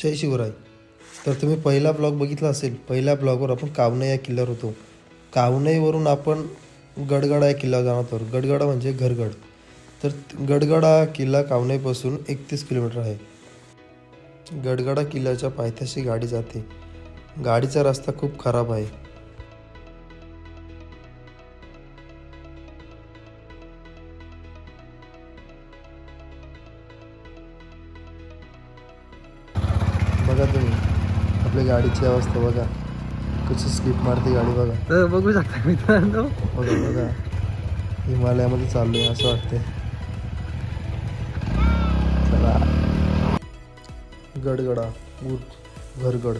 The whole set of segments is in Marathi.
जय शिवराय. तर तुम्ही पहिला ब्लॉग बघितला असेल. पहिल्या ब्लॉगवर आपण कावनई या किल्ल्यावर होतो. कावनईवरून आपण गडगडा या किल्ल्यावर जाणार आहोत. गडगडा म्हणजे घरगड. तर गडगडा किल्ला कावनईपासून 31 किलोमीटर आहे. गडगडा किल्ल्याच्या पायथ्याशी गाडी जाते. गाडीचा रस्ता खूप खराब आहे. बघा तुम्ही आपल्या गाडीची अवस्था बघा, कशी स्लिप मारते गाडी बघा. तर बघू शकता मित्रांनो. बघा बघा, हिमालयामध्ये चाललोय असं वाटतंय. चला. गडगडा घरगड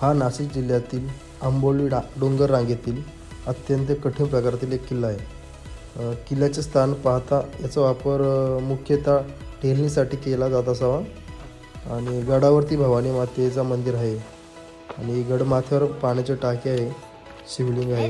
हा नाशिक जिल्ह्यातील आंबोली डोंगर रांगेतील अत्यंत कठीण प्रकारातील एक किल्ला आहे. किल्ल्याचे स्थान पाहता याचा वापर मुख्यतः टेहळणीसाठी केला जात असावा. आणि गडावरती भवानी मातेचं मंदिर आहे. आणि गडमाथ्यावर पाण्याचे टाके आहे, शिवलिंग आहे.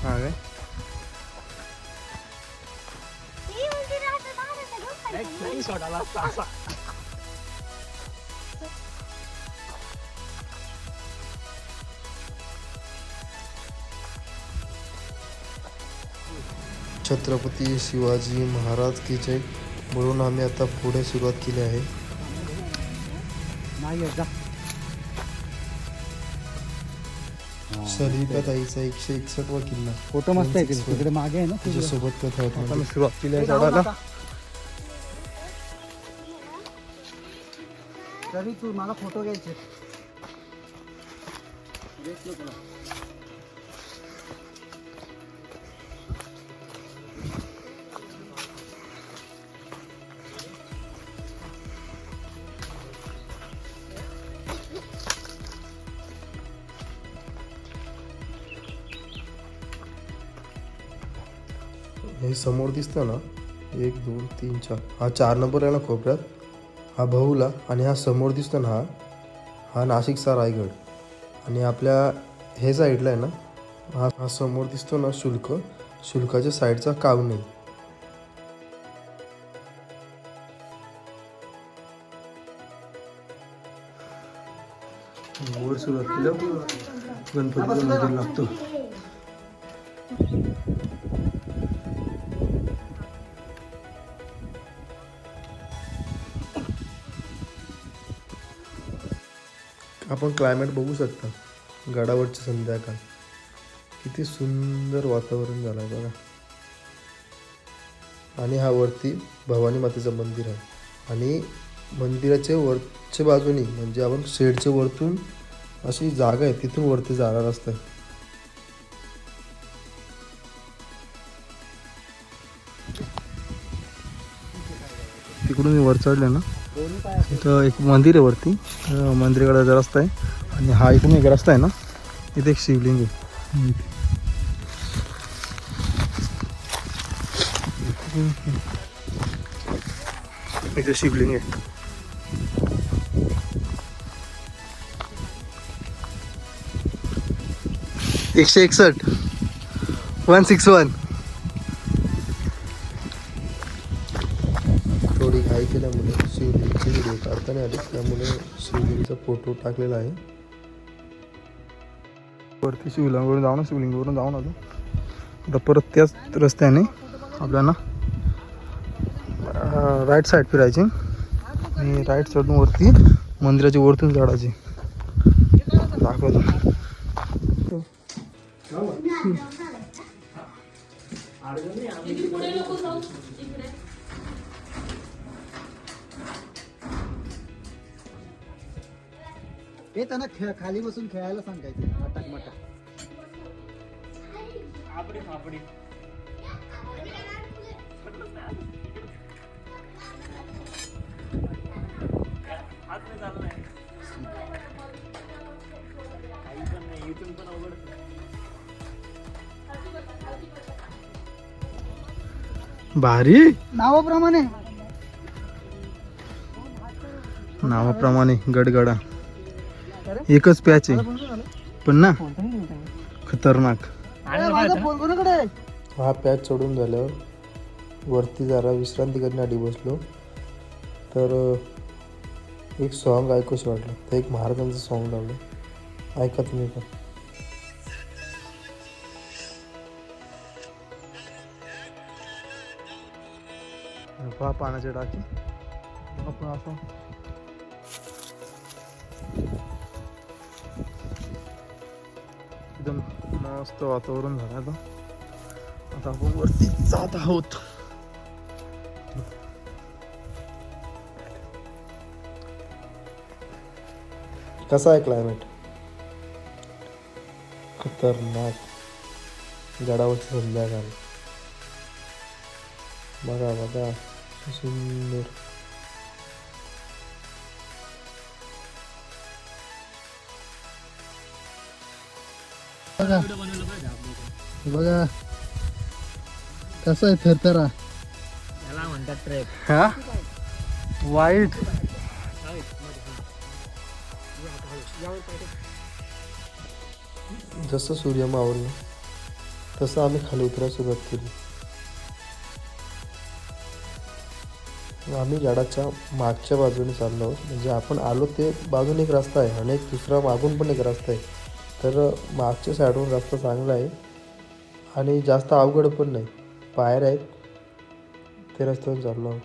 हा काय छत्रपती शिवाजी महाराज की जय म्हणून आम्ही आता पुढे सुरुवात केली आहे. सलिका ताईचा 161वा किल्ला. फोटो मस्त आहे तिकडे मागे आहे ना. तुझ्यासोबत कथा होता. सुरुवात केली आहे चढायला. तरी तू मला फोटो घ्यायचे. हे समोर दिसतं ना, 1 2 3 4, हा 4 नंबर आहे ना कोपऱ्यात, हा बहुला. आणि हा समोर दिसतो ना, हा नाशिकचा रायगड. आणि आपल्या हे साईडला आहे ना, हा समोर दिसतो ना शुल्काच्या साईडचा कावनई. वर सुरुवात केलं गणपतीचं मंदिर लागतो. आपण क्लायमेट बघू शकता. गडावरची संध्याकाळ, किती सुंदर वातावरण झालं आहे बघा. आणि हा वरती भवानी मातेचं मंदिर आहे. आणि मंदिराच्या वरच्या बाजूनी म्हणजे आपण शेडच्या वरतून अशी जागा आहे, तिथून वरती जाणार असतं. तिकडून मी वर चढले ना, इथं एक मंदिर आहे वरती. मंदिराकडे रस्ता आहे. आणि हा इथून एक रस्ता आहे ना, इथे एक शिवलिंग आहे. इथे शिवलिंग आहे. एकशे 161. थोडी घाई केल्यामुळे शिवलिंगची व्हिडिओ काढता नाही आली, त्यामुळे शिवलिंगचा फोटो टाकलेला आहे. वरती शिवलिंगवरून जाऊन आलो. आता परत त्याच रस्त्याने आपल्याला राईट साईड फिरायची आणि राईट साईडून वरती मंदिराच्या वरतून चढायची. दाखवतो. हे त्यांना खाली बसून खेळायला सांगायचं. मटाक मटाक. भारी नावाप्रमाणे गडगडा एकच पॅच आहे पण ना खतरनाक. हा पॅच चढून झाल्यावर वरती जरा विश्रांती करण्यासाठी बसलो तर एक सॉन्ग ऐकूशी वाटलं तर एक महाराजांचं सॉन्ग लावलं. ऐका तुम्ही पण. पहा पाण्याचे टाकी आपण असं एकदम मस्त वातावरण झालं आता. आता आपण वरती जात आहोत. कसा आहे क्लायमेट? खतरनाक. गडावरची संध्याकाळ बघा बघा सुंदर. बघा कसं आहे थरथरा. त्याला म्हणतात ट्रेक. हा वाईट. जसं सूर्य मावळलं तसं आम्ही खाली उतरायला सुरुवात केली. आम्ही गडाच्या मागच्या बाजूने चाललो आहोत. म्हणजे आपण आलो ते बाजूने एक रस्ता आहे आणि एक दुसरा मागून पण एक रस्ता आहे. तर मागच्या साईडवरून रस्ता चांगला आहे आणि जास्त अवघड पण नाही. पायऱ्या आहेत ते रस्त्यावरून चाललो आहोत.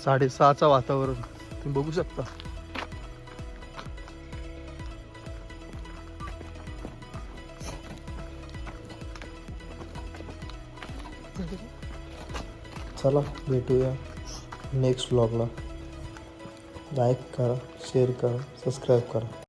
6:30चं वातावरण तुम्ही बघू शकता. चला भेटूया नेक्स्ट व्लॉगला. लाईक करा, शेअर करा, सबस्क्राईब करा.